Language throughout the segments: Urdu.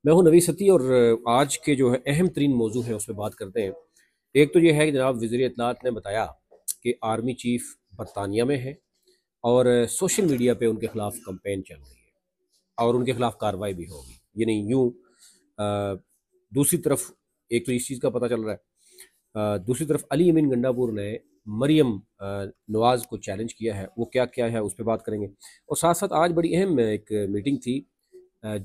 میں ہوں نوی ستی اور آج کے جو ہے اہم ترین موضوع ہیں اس پہ بات کرتے ہیں۔ ایک تو یہ ہے کہ جناب وزیر اطلاعات نے بتایا کہ آرمی چیف برطانیہ میں ہے اور سوشل میڈیا پہ ان کے خلاف کمپین چل رہی ہے اور ان کے خلاف کارروائی بھی ہوگی، یعنی یوں دوسری طرف ایک تو اس چیز کا پتہ چل رہا ہے، دوسری طرف علی امین گنڈا پور نے مریم نواز کو چیلنج کیا ہے، وہ کیا کیا ہے اس پہ بات کریں گے۔ اور ساتھ ساتھ آج بڑی اہم ایک میٹنگ تھی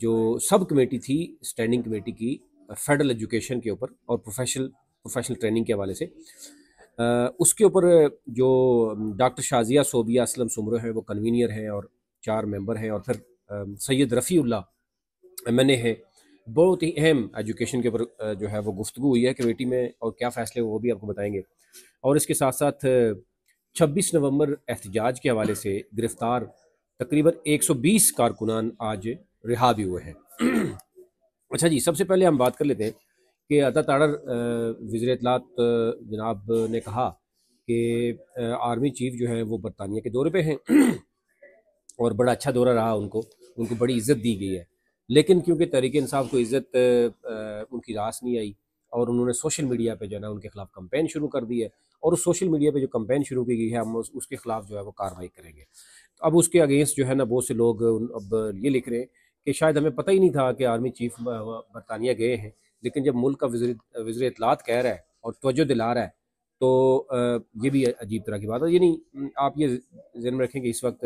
جو سب کمیٹی تھی اسٹینڈنگ کمیٹی کی فیڈرل ایجوکیشن کے اوپر اور پروفیشنل ٹریننگ کے حوالے سے، اس کے اوپر جو ڈاکٹر شازیہ صوبیہ اسلم سمرو ہیں وہ کنوینئر ہیں اور 4 ممبر ہیں، اور پھر سید رفیع اللہ MNA ہے۔ بہت ہی اہم ایجوکیشن کے اوپر جو ہے وہ گفتگو ہوئی ہے کمیٹی میں، اور کیا فیصلے وہ بھی آپ کو بتائیں گے۔ اور اس کے ساتھ ساتھ 26 نومبر احتجاج کے حوالے سے گرفتار تقریباً 120 کارکنان آج رہا بھی ہوئے ہیں۔ اچھا جی، سب سے پہلے ہم بات کر لیتے ہیں کہ عطا تاڑر وزیر اطلاعات جناب نے کہا کہ آرمی چیف جو ہیں وہ برطانیہ کے دورے پہ ہیں اور بڑا اچھا دورہ رہا، ان کو بڑی عزت دی گئی ہے، لیکن کیونکہ تحریک انصاف کو عزت ان کی راس نہیں آئی اور انہوں نے سوشل میڈیا پہ جو ہے نا ان کے خلاف کمپین شروع کر دی ہے، اور اس سوشل میڈیا پہ جو کمپین شروع کی گئی ہے ہم اس کے خلاف جو ہے وہ کارروائی کریں گے۔ اب اس کے اگینسٹ جو ہے نا بہت سے لوگ اب یہ لکھ رہے ہیں کہ شاید ہمیں پتہ ہی نہیں تھا کہ آرمی چیف برطانیہ گئے ہیں، لیکن جب ملک کا وزیر اطلاعات کہہ رہا ہے اور توجہ دلا رہا ہے تو یہ بھی عجیب طرح کی بات ہے۔ یعنی آپ یہ ذہن میں رکھیں کہ اس وقت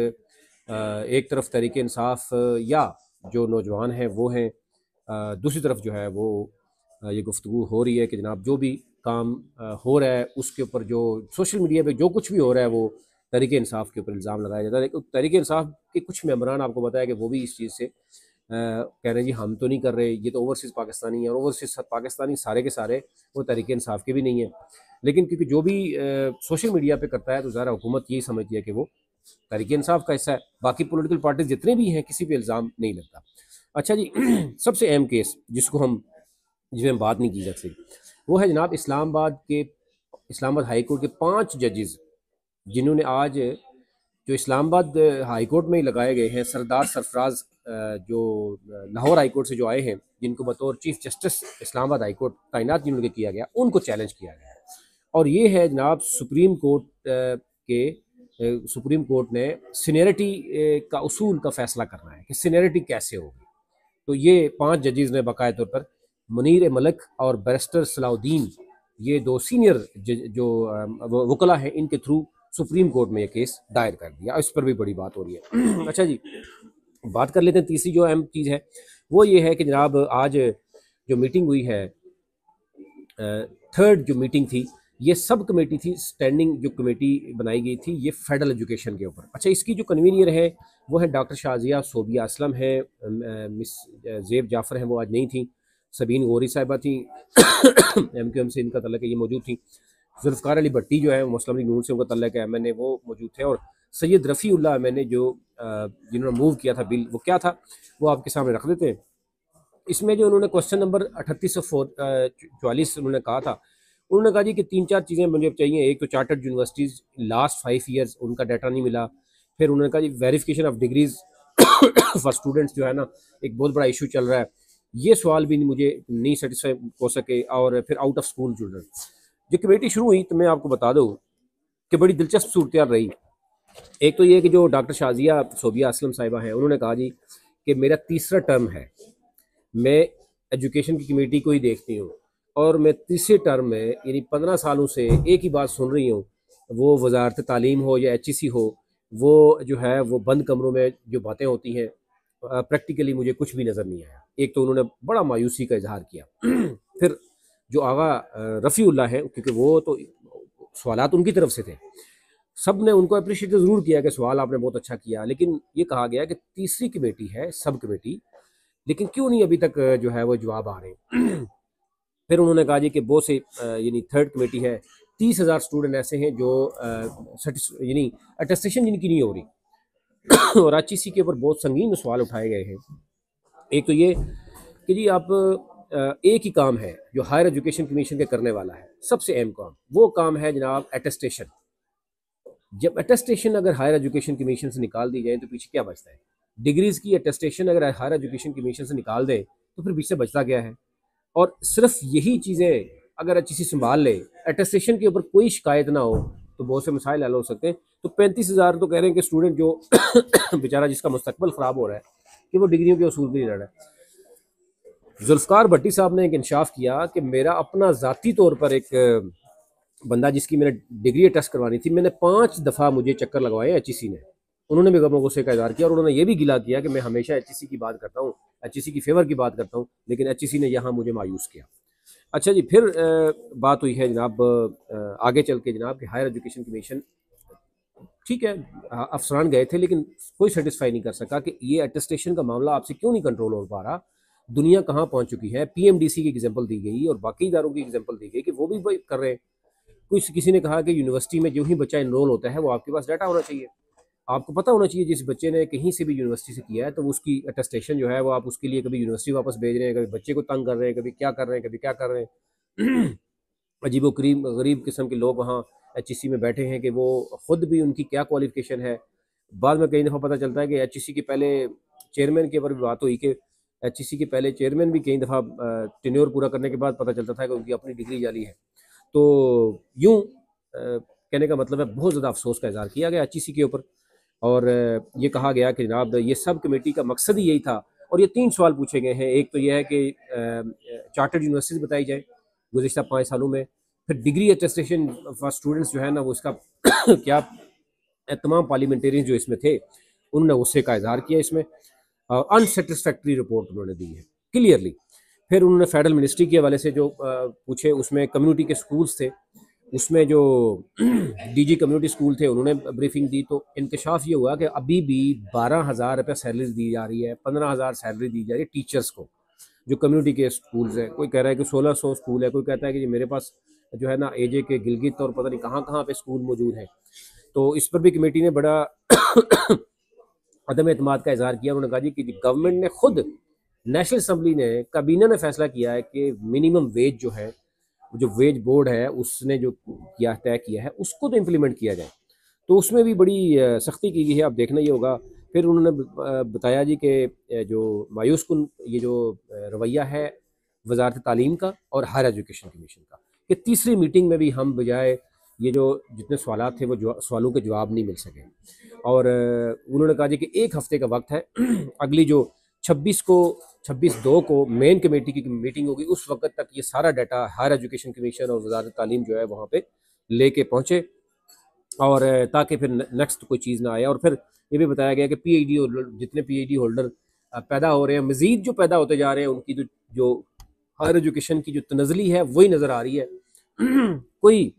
ایک طرف تحریک انصاف یا جو نوجوان ہیں وہ ہیں، دوسری طرف جو ہے وہ یہ گفتگو ہو رہی ہے کہ جناب جو بھی کام ہو رہا ہے اس کے اوپر جو سوشل میڈیا پہ جو کچھ بھی ہو رہا ہے وہ تحریک انصاف کے اوپر الزام لگایا جاتا ہے۔ لیکن تحریک انصاف کے کچھ ممبران آپ کو بتایا کہ وہ بھی اس چیز سے کہہ رہے ہیں جی ہم تو نہیں کر رہے، یہ تو اوورسیز پاکستانی ہیں، اور اوورسیز پاکستانی سارے کے سارے وہ تحریک انصاف کے بھی نہیں ہیں، لیکن کیونکہ جو بھی سوشل میڈیا پہ کرتا ہے تو ظاہر حکومت یہی سمجھتی ہے کہ وہ تحریک انصاف کا حصہ ہے، باقی پولیٹیکل پارٹیز جتنے بھی ہیں کسی پہ الزام نہیں لگتا۔ اچھا جی، سب سے اہم کیس جس میں بات نہیں کی جا سکتی وہ ہے جناب اسلام آباد ہائی کورٹ کے 5 ججز جنہوں نے آج جو اسلام آباد ہائی کورٹ میں ہی لگائے گئے ہیں، سردار سرفراز جو لاہور ہائی کورٹ سے جو آئے ہیں، جن کو بطور چیف جسٹس اسلام آباد ہائی کورٹ تعینات جنہوں نے کیا گیا، ان کو چیلنج کیا گیا ہے۔ اور یہ ہے جناب سپریم کورٹ نے سینیرٹی کا اصول کا فیصلہ کرنا ہے کہ سینیرٹی کیسے ہوگی۔ تو یہ 5 ججز نے باقاعدہ طور پر منیر ملک اور بیرسٹر صلاح الدین، یہ 2 سینئر جو وکلا ہیں، ان کے تھرو سپریم کورٹ میں یہ کیس دائر کر دیا، اس پر بھی بڑی بات ہو رہی ہے۔ اچھا جی، بات کر لیتے ہیں تیسری جو اہم چیز ہے وہ یہ ہے کہ جناب آج جو میٹنگ ہوئی ہے، تھرڈ جو میٹنگ تھی، یہ سب کمیٹی تھی، اسٹینڈنگ جو کمیٹی بنائی گئی تھی یہ فیڈرل ایجوکیشن کے اوپر۔ اچھا، اس کی جو کنوینئر ہے وہ ہے ڈاکٹر شازیہ صوبیہ اسلم ہے، مس زیب جعفر ہیں وہ آج نہیں تھیں، سبین غوری صاحبہ تھیں MQM سے ان کا تعلق ہے، یہ موجود تھیں، ذوالفقار علی بھٹی جو ہے مسلم لیگ نون سے ان کا تعلق ہے MNA، وہ موجود تھے، اور سید رفیع اللہ MNA جو جنہوں نے موو کیا تھا بل، وہ کیا تھا وہ آپ کے سامنے رکھ دیتے ہیں۔ اس میں جو انہوں نے کوشچن نمبر 3844 انہوں نے کہا تھا، انہوں نے کہا جی کہ 3-4 چیزیں مجھے چاہیے۔ ایک تو چارٹرڈ یونیورسٹیز لاسٹ 5 ایئرز ان کا ڈیٹا نہیں ملا، پھر انہوں نے کہا جی verification of degrees for students جو ہے نا ایک بہت بڑا ایشو چل رہا ہے، یہ سوال بھی مجھے نہیں سیٹسفائی ہو سکے، اور پھر آؤٹ آف اسکول چلڈرن۔ جو کمیٹی شروع ہوئی تو میں آپ کو بتا دوں کہ بڑی دلچسپ صورتحال رہی۔ ایک تو یہ کہ جو ڈاکٹر شازیہ صوبیہ اسلم صاحبہ ہیں انہوں نے کہا جی کہ میرا تیسرا ٹرم ہے، میں ایجوکیشن کی کمیٹی کو ہی دیکھتی ہوں، اور میں تیسرے ٹرم میں یعنی 15 سالوں سے ایک ہی بات سن رہی ہوں، وہ وزارت تعلیم ہو یا HEC ہو، وہ جو ہے وہ بند کمروں میں جو باتیں ہوتی ہیں پریکٹیکلی مجھے کچھ بھی نظر نہیں آیا۔ ایک تو انہوں نے بڑا مایوسی کا اظہار کیا۔ پھر جو آغا رفیع اللہ ہے، کیونکہ وہ تو سوالات ان کی طرف سے تھے، سب نے ان کو اپریشیٹ ضرور کیا کہ سوال آپ نے بہت اچھا کیا، لیکن یہ کہا گیا کہ تیسری کمیٹی ہے سب کمیٹی، لیکن کیوں نہیں ابھی تک جو ہے وہ جواب آ رہے ہیں۔ پھر انہوں نے کہا جی کہ بہت سے یعنی تھرڈ کمیٹی ہے، 30,000 اسٹوڈنٹ ایسے ہیں جو یعنی اٹیسٹیشن جن کی نہیں ہو رہی، اور HEC کے اوپر بہت سنگین سوال اٹھائے گئے ہیں۔ ایک تو یہ کہ جی آپ ایک ہی کام ہے جو ہائر ایجوکیشن کمیشن کے کرنے والا ہے، سب سے اہم کام، وہ کام ہے جناب اٹیسٹیشن۔ جب اٹیسٹیشن اگر ہائر ایجوکیشن کمیشن سے نکال دی جائے تو پیچھے کیا بچتا ہے؟ ڈگریز کی اٹیسٹیشن اگر ہائر ایجوکیشن کمیشن سے نکال دیں تو پھر بیچ سے بچتا گیا ہے. اور صرف یہی چیزیں اگر HEC سنبھال لے, اٹیسٹیشن کے اوپر کوئی شکایت نہ ہو, تو بہت سے مسائل حل ہو سکتے ہیں. تو 35,000 تو کہہ رہے ہیں کہ اسٹوڈنٹ جو بیچارہ جس کا مستقبل خراب ہو رہا ہے کہ وہ ڈگریوں کے اصول پہ نہیں لڑ رہا ہے. ذوالفقار بھٹی صاحب نے ایک انکشاف کیا کہ میرا اپنا ذاتی طور پر ایک بندہ جس کی میں نے ڈگری ٹیسٹ کروانی تھی, میں نے 5 دفعہ مجھے چکر لگوائے HEC نے, انہوں نے بھی غم و غصے کا اظہار کیا, اور انہوں نے یہ بھی گلا کیا کہ میں ہمیشہ HEC کی بات کرتا ہوں, HEC کی فیور کی بات کرتا ہوں, لیکن HEC نے یہاں مجھے مایوس کیا. اچھا جی, پھر بات ہوئی ہے جناب آگے چل کے جناب کہ ہائر ایجوکیشن کمیشن, ٹھیک ہے افسران گئے تھے لیکن کوئی سیٹسفائی نہیں کر سکا کہ یہ اٹیسٹیشن کا معاملہ آپ سے کیوں نہیں کنٹرول ہو پا رہا. دنیا کہاں پہنچ چکی ہے, PMDC کی ایگزامپل دی گئی اور باقی اداروں کی ایگزامپل دی گئی کہ وہ بھی کر رہے ہیں. کسی نے کہا کہ یونیورسٹی میں جو ہی بچہ انرول ہوتا ہے وہ آپ کے پاس ڈاٹا ہونا چاہیے, آپ کو پتہ ہونا چاہیے جس بچے نے کہیں سے بھی یونیورسٹی سے کیا ہے تو اس کی اٹیسٹیشن جو ہے وہ آپ اس کے لیے کبھی یونیورسٹی واپس بھیج رہے ہیں, کبھی بچے کو تنگ کر رہے ہیں, کبھی کیا کر رہے ہیں, کبھی کیا کر رہے ہیں. عجیب و غریب قسم کے لوگ وہاں HEC میں بیٹھے ہیں کہ وہ خود بھی ان کی کیا کوالیفیکیشن ہے. بعد میں کئی دفعہ پتہ چلتا ہے کہ HEC کے پہلے چیئرمین کے اوپر بھی بات ہوئی کہ HEC کے پہلے چیئرمین بھی کئی دفعہ ٹینیور پورا کرنے کے بعد پتہ چلتا تھا کہ ان کی اپنی ڈگری جعلی ہے. تو یوں کہنے کا مطلب ہے بہت زیادہ افسوس کا اظہار کیا گیا HEC کے اوپر, اور یہ کہا گیا کہ جناب یہ سب کمیٹی کا مقصد ہی یہی تھا. اور یہ 3 سوال پوچھے گئے ہیں. ایک تو یہ ہے کہ چارٹرڈ یونیورسٹیز بتائی جائیں گزشتہ 5 سالوں میں, پھر ڈگری اٹیسٹیشن فار اسٹوڈنٹس جو ہے نا وہ اس کا کیا تمام پارلیمنٹیرین جو اس میں تھے انہوں نے غصے کا اظہار کیا اس میں, انسیٹسفیکٹری رپورٹ انہوں نے دی ہے کلیئرلی. پھر انہوں نے فیڈرل منسٹری کے حوالے سے جو پوچھے, اس میں کمیونٹی کے سکولز تھے, اس میں جو DG کمیونٹی سکول تھے انہوں نے بریفنگ دی. تو انکشاف یہ ہوا کہ ابھی بھی 12,000 روپے سیلری دی جا رہی ہے, 15,000 سیلری دی جا رہی ہے ٹیچرز کو جو کمیونٹی کے سکولز ہیں. کوئی کہہ رہا ہے کہ 1600 سکول ہے, کوئی کہتا ہے کہ میرے پاس جو ہے نا AJ کے گلگت اور پتہ نہیں کہاں کہاں پہ سکول موجود ہیں. تو اس پر بھی کمیٹی نے بڑا عدم اعتماد کا اظہار کیا. انہوں نے کہا جی کہ گورنمنٹ نے خود, نیشنل اسمبلی نے, کابینہ نے فیصلہ کیا ہے کہ منیمم ویج جو ہے, جو ویج بورڈ ہے اس نے جو طے کیا ہے اس کو تو امپلیمنٹ کیا جائے. تو اس میں بھی بڑی سختی کی گئی ہے, آپ دیکھنا یہ ہوگا. پھر انہوں نے بتایا جی کہ جو مایوس کن یہ جو رویہ ہے وزارت تعلیم کا اور ہائر ایجوکیشن کمیشن کا, کہ تیسری میٹنگ میں بھی ہم بجائے یہ جو جتنے سوالات تھے وہ سوالوں کے جواب نہیں مل سکے. اور انہوں نے کہا جی کہ 1 ہفتے کا وقت ہے, اگلی جو 26/2 کو مین کمیٹی کی میٹنگ ہوگی, اس وقت تک یہ سارا ڈیٹا ہائر ایجوکیشن کمیشن اور وزارت تعلیم جو ہے وہاں پہ لے کے پہنچے, اور تاکہ پھر نیکسٹ کوئی چیز نہ آئے. اور پھر یہ بھی بتایا گیا کہ PhD جتنے PhD ہولڈر پیدا ہو رہے ہیں, مزید جو پیدا ہوتے جا رہے ہیں, ان کی جو ہائر ایجوکیشن کی جو تنزلی ہے وہی نظر آ رہی ہے. کوئی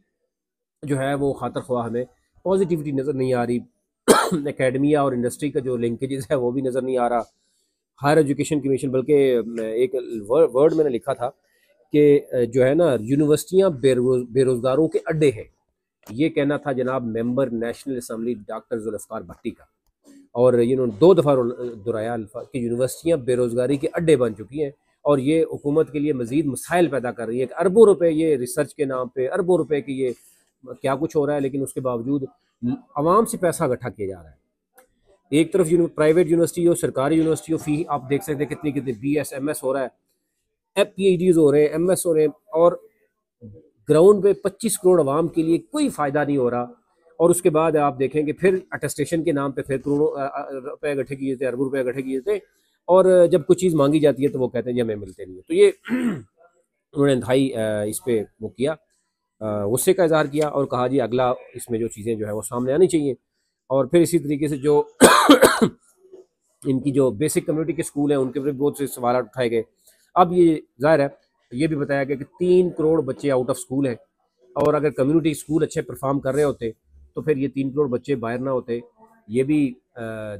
جو ہے وہ خاطر خواہ ہمیں پازیٹیوٹی نظر نہیں آ رہی. اکیڈمیا اور انڈسٹری کا جو لنکیجز ہے وہ بھی نظر نہیں آ رہا. ہائر ایجوکیشن کمیشن, بلکہ ایک ورڈ میں نے لکھا تھا کہ جو ہے نا یونیورسٹیاں بے روزگاروں کے اڈے ہیں. یہ کہنا تھا جناب ممبر نیشنل اسمبلی ڈاکٹر ذوالفقار بھٹی کا, اور انہوں نے 2 دفعہ دہرایا کہ یونیورسٹیاں بے روزگاری کے اڈے بن چکی ہیں, اور یہ حکومت کے لیے مزید مسائل پیدا کر رہی ہے. کہ اربوں روپے یہ ریسرچ کے نام پہ, اربوں روپے کی یہ کیا کچھ ہو رہا ہے, لیکن اس کے باوجود عوام سے پیسہ اکٹھا کیا جا رہا ہے. ایک طرف پرائیویٹ یونیورسٹی ہو, سرکاری یونیورسٹی ہو, فی آپ دیکھ سکتے ہیں کتنی BS MS ہو رہا ہے, PhDs ہو رہے ہیں, MS ہو رہے ہیں, اور گراؤنڈ پہ 25 کروڑ عوام کے لیے کوئی فائدہ نہیں ہو رہا. اور اس کے بعد آپ دیکھیں کہ پھر اٹیسٹیشن کے نام پہ پھر کروڑوں روپے اکٹھے کیے تھے, اربوں روپے اکٹھے کیے تھے, اور جب کوئی چیز مانگی جاتی ہے تو وہ کہتے ہیں جی ہمیں ملتے نہیں. تو یہ انہوں نے انتہائی اس پہ وہ کیا, غصے کا اظہار کیا, اور کہا جی اگلا اس میں جو چیزیں جو ہے وہ سامنے آنی چاہیے. اور پھر اسی طریقے سے جو ان کی جو بیسک کمیونٹی کے سکول ہیں ان کے بھی بہت سے سوالات اٹھائے گئے. اب یہ ظاہر ہے یہ بھی بتایا گیا کہ 3 کروڑ بچے آؤٹ آف سکول ہیں, اور اگر کمیونٹی سکول اچھے پرفارم کر رہے ہوتے تو پھر یہ 3 کروڑ بچے باہر نہ ہوتے. یہ بھی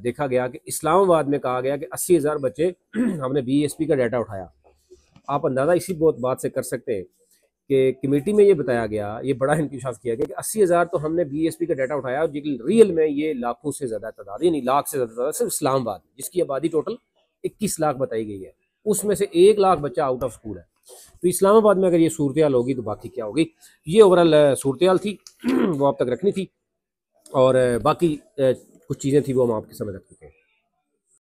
دیکھا گیا کہ اسلام آباد میں کہا گیا کہ 80,000 بچے, ہم نے BSP کا ڈیٹا اٹھایا. آپ اندازہ اسی بات سے کر سکتے ہیں کہ کمیٹی میں یہ بتایا گیا, یہ بڑا انکشاف کیا گیا کہ 80,000 تو ہم نے BSP کا ڈیٹا اٹھایا, اور ریئل میں یہ لاکھوں سے زیادہ تعداد, یعنی لاکھ سے زیادہ تعداد صرف اسلام آباد جس کی آبادی ٹوٹل 21 لاکھ بتائی گئی ہے, اس میں سے 1 لاکھ بچہ آؤٹ آف سکول ہے. تو اسلام آباد میں اگر یہ صورتحال ہوگی تو باقی کیا ہوگی. یہ اوورال صورتحال تھی, وہ آپ تک رکھنی تھی, اور باقی کچھ چیزیں تھیں وہ ہم آپ کے سامنے رکھ چکے ہیں.